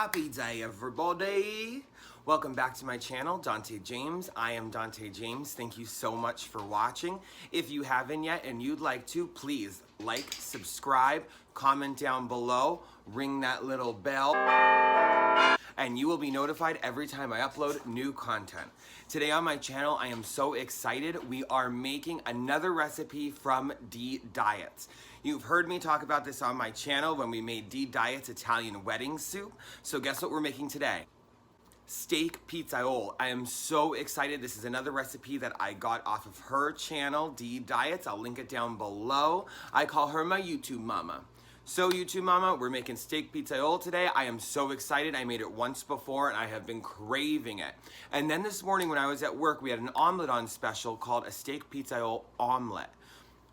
Happy day, everybody! Welcome back to my channel, Dante James. I am Dante James. Thank you so much for watching. If you haven't yet and you'd like to, please like, subscribe, comment down below, ring that little bell, and you will be notified every time I upload new content. Today on my channel, I am so excited. We are making another recipe from DidJya. You've heard me talk about this on my channel when we made DidJya's Italian wedding soup. So guess what we're making today? Steak pizzaiola. I am so excited. This is another recipe that I got off of her channel, DidJya. I'll link it down below. I call her my YouTube mama. So YouTube mama, we're making steak pizzaiola today. I am so excited. I made it once before and I have been craving it. And then this morning when I was at work, we had an omelet on special called a steak pizzaiola omelet.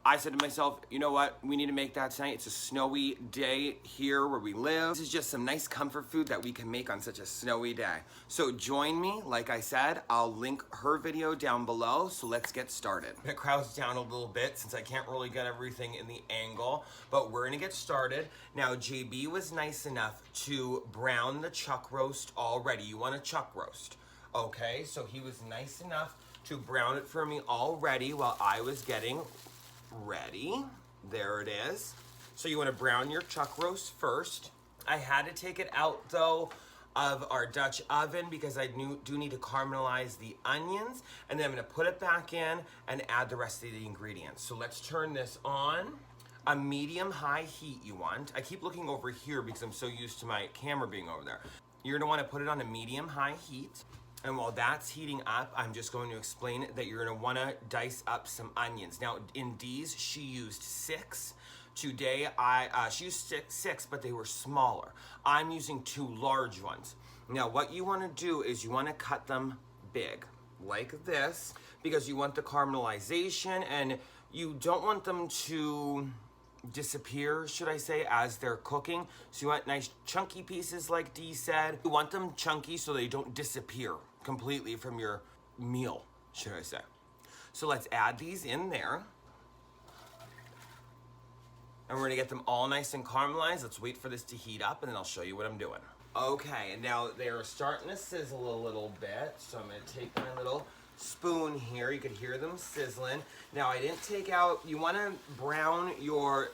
I said to myself, you know what? We need to make that tonight. It's a snowy day here where we live. This is just some nice comfort food that we can make on such a snowy day. So join me. Like I said, I'll link her video down below. So let's get started. I'm gonna crouch down a little bit since I can't really get everything in the angle, but we're gonna get started. Now, JB was nice enough to brown the chuck roast already. You want a chuck roast, okay? So he was nice enough to brown it for me already while I was getting ready. There it is. So you want to brown your chuck roast first. I had to take it out though of our Dutch oven because I do need to caramelize the onions, and then I'm going to put it back in and add the rest of the ingredients. So let's turn this on. A medium-high heat you want. I keep looking over here because I'm so used to my camera being over there. You're going to want to put it on a medium-high heat. And while that's heating up, I'm just going to explain that you're gonna wanna dice up some onions. Now, in Dee's, she used 6. Today, she used six, but they were smaller. I'm using 2 large ones. Now, what you wanna do is you wanna cut them big, like this, because you want the caramelization and you don't want them to disappear, should I say, as they're cooking. So you want nice chunky pieces like Dee said. You want them chunky so they don't disappear completely from your meal, should I say. So let's add these in there. And we're gonna get them all nice and caramelized. Let's wait for this to heat up and then I'll show you what I'm doing. Okay, and now they're starting to sizzle a little bit. So I'm gonna take my little spoon here. You can hear them sizzling. Now I didn't take out, you wanna brown your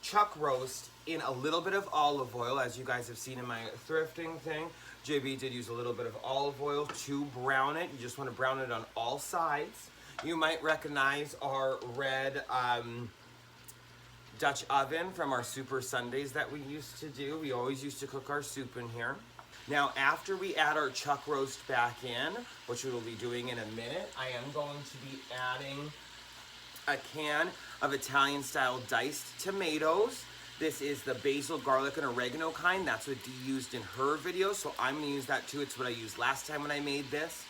chuck roast in a little bit of olive oil, as you guys have seen in my thrifting thing. JB did use a little bit of olive oil to brown it. You just want to brown it on all sides. You might recognize our red Dutch oven from our Super Sundays that we used to do. We always used to cook our soup in here. Now, after we add our chuck roast back in, which we will be doing in a minute, I am going to be adding a can of Italian-style diced tomatoes. This is the basil, garlic, and oregano kind. That's what Dee used in her video, so I'm gonna use that too. It's what I used last time when I made this.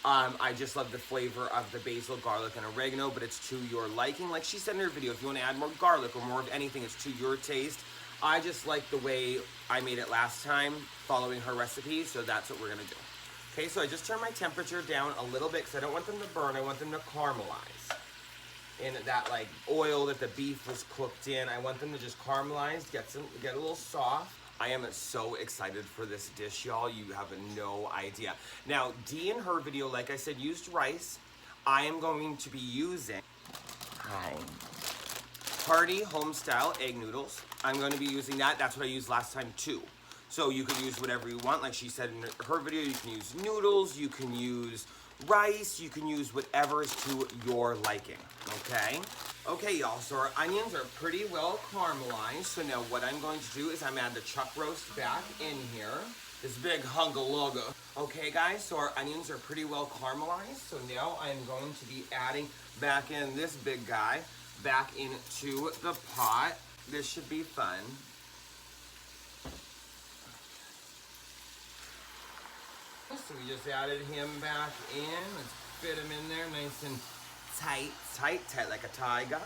I just love the flavor of the basil, garlic, and oregano, but it's to your liking. Like she said in her video, if you wanna add more garlic or more of anything, it's to your taste. I just like the way I made it last time, following her recipe, so that's what we're gonna do. Okay, so I just turned my temperature down a little bit because I don't want them to burn, I want them to caramelize. In that like oil that the beef was cooked in. I want them to just caramelize, get a little soft. I am so excited for this dish, y'all. You have no idea. Now, Dee in her video, like I said, used rice. I am going to be using hearty home-style egg noodles. I'm going to be using that. That's what I used last time too. So you can use whatever you want. Like she said in her video, you can use noodles, you can use rice, you can use whatever is to your liking, okay? Okay, y'all, so our onions are pretty well caramelized. So now what I'm going to do is I'm add the chuck roast back in here. This big hunk of logo. Okay, guys, so our onions are pretty well caramelized. So now I'm going to be adding back in this big guy back into the pot. This should be fun. So we just added him back in. Let's fit him in there nice and tight like a tiger.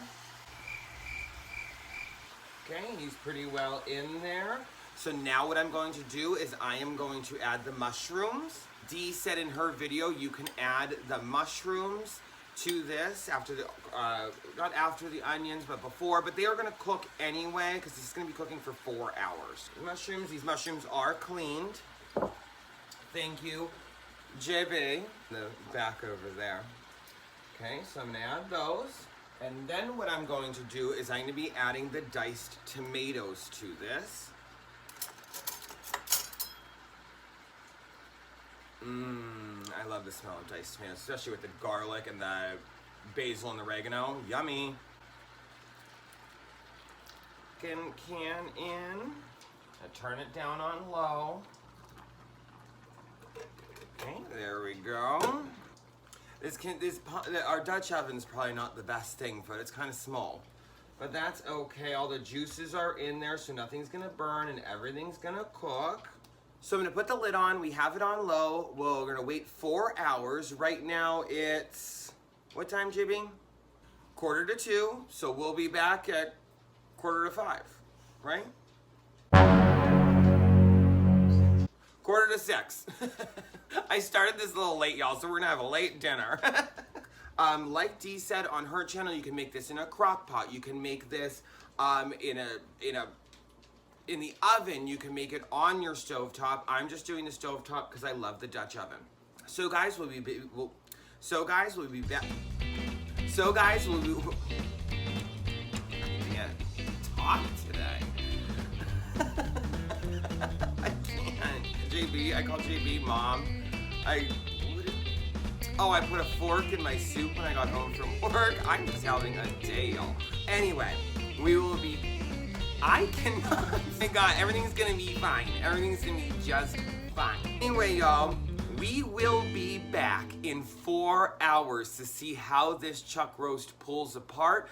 Okay, he's pretty well in there. So now what I'm going to do is I am going to add the mushrooms. Dee said in her video you can add the mushrooms to this after the, not after the onions, but before. But they are gonna cook anyway because this is gonna be cooking for 4 hours. These mushrooms are cleaned. Thank you, JB. The back over there. Okay, so I'm gonna add those. And then what I'm going to do is I'm gonna be adding the diced tomatoes to this. I love the smell of diced tomatoes, especially with the garlic and the basil and oregano. Yummy. Can in. I turn it down on low. Okay, there we go. Our Dutch oven is probably not the best thing for it. It's kind of small, but that's okay. All the juices are in there, so nothing's gonna burn and everything's gonna cook. So I'm gonna put the lid on. We have it on low. We're gonna wait 4 hours. Right now it's, what time, JB? 1:45. So we'll be back at 4:45, right? 5:45. I started this a little late, y'all, so we're gonna have a late dinner. Like Dee said on her channel, you can make this in a crock pot. You can make this in the oven. You can make it on your stovetop. I'm just doing the stovetop because I love the Dutch oven. So guys, we'll be back. Can't talk today. I can't. JB, I call JB mom. I put a fork in my soup when I got home from work. I'm just having a day, y'all. Anyway, we will be, I cannot, thank God, everything's gonna be fine. Everything's gonna be just fine. Anyway, y'all, we will be back in 4 hours to see how this chuck roast pulls apart.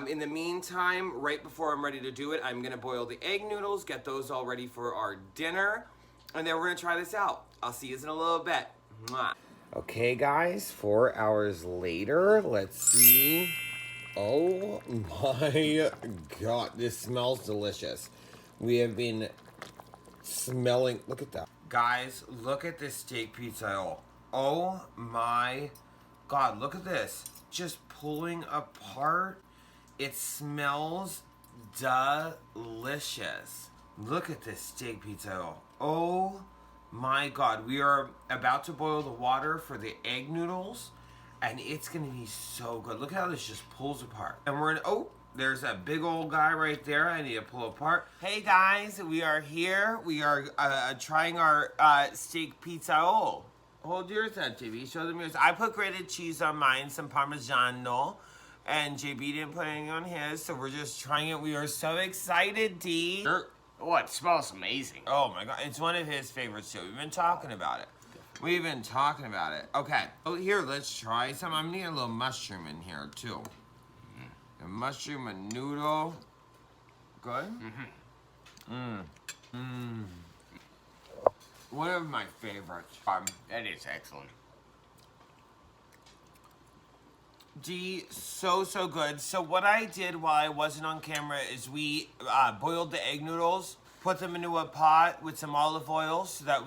In the meantime, right before I'm ready to do it, I'm gonna boil the egg noodles, get those all ready for our dinner, and then we're gonna try this out. I'll see you in a little bit. Mwah. Okay guys, 4 hours later, let's see. Oh my God, this smells delicious. We have been smelling, look at that. Guys, look at this steak pizzaiola. Oh my God, look at this. Just pulling apart. It smells delicious. Look at this steak pizzaiola. Oh my God, we are about to boil the water for the egg noodles, and it's gonna be so good. Look how this just pulls apart. And we're in, oh, there's a big old guy right there I need to pull apart. Hey guys, we are here. We are trying our steak pizzaiola. Hold yours up, JB, show them yours. I put grated cheese on mine, some Parmigiano, and JB didn't put anything on his, so we're just trying it. We are so excited, D. Oh, it smells amazing. Oh my God, it's one of his favorites too. We've been talking about it. We've been talking about it. Okay, oh here, let's try some. I'm needing a little mushroom in here too. A mushroom and noodle. Good? One of my favorites. That is excellent. D, so good. So what I did while I wasn't on camera is we boiled the egg noodles, put them into a pot with some olive oil so that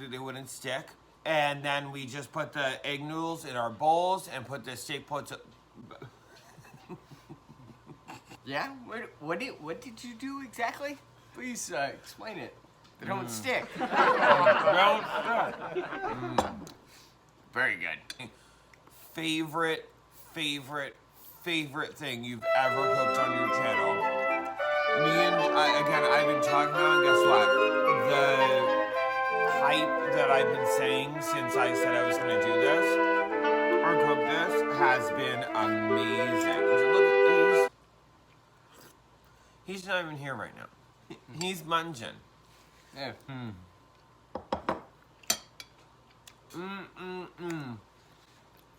they wouldn't stick, and then we just put the egg noodles in our bowls and put the steak pots. Yeah? What did you do exactly? Please explain it. They don't stick. Don't. Very good. Favorite thing you've ever cooked on your channel. I've been talking about, guess what? The hype that I've been saying since I said I was gonna do this, or cook this, has been amazing. Look, he's not even here right now. He's munging. Yeah.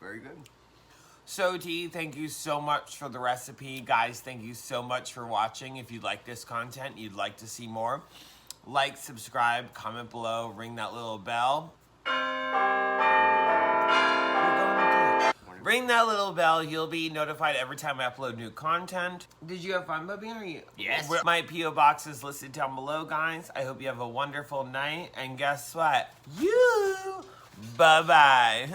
Very good. So Dee, thank you so much for the recipe. Guys, thank you so much for watching. If you like this content, you'd like to see more, like, subscribe, comment below, ring that little bell. Ring that little bell. You'll be notified every time I upload new content. Did you have fun, Bubby? Are you? Yes. My P.O. box is listed down below, guys. I hope you have a wonderful night. And guess what? Bye-bye.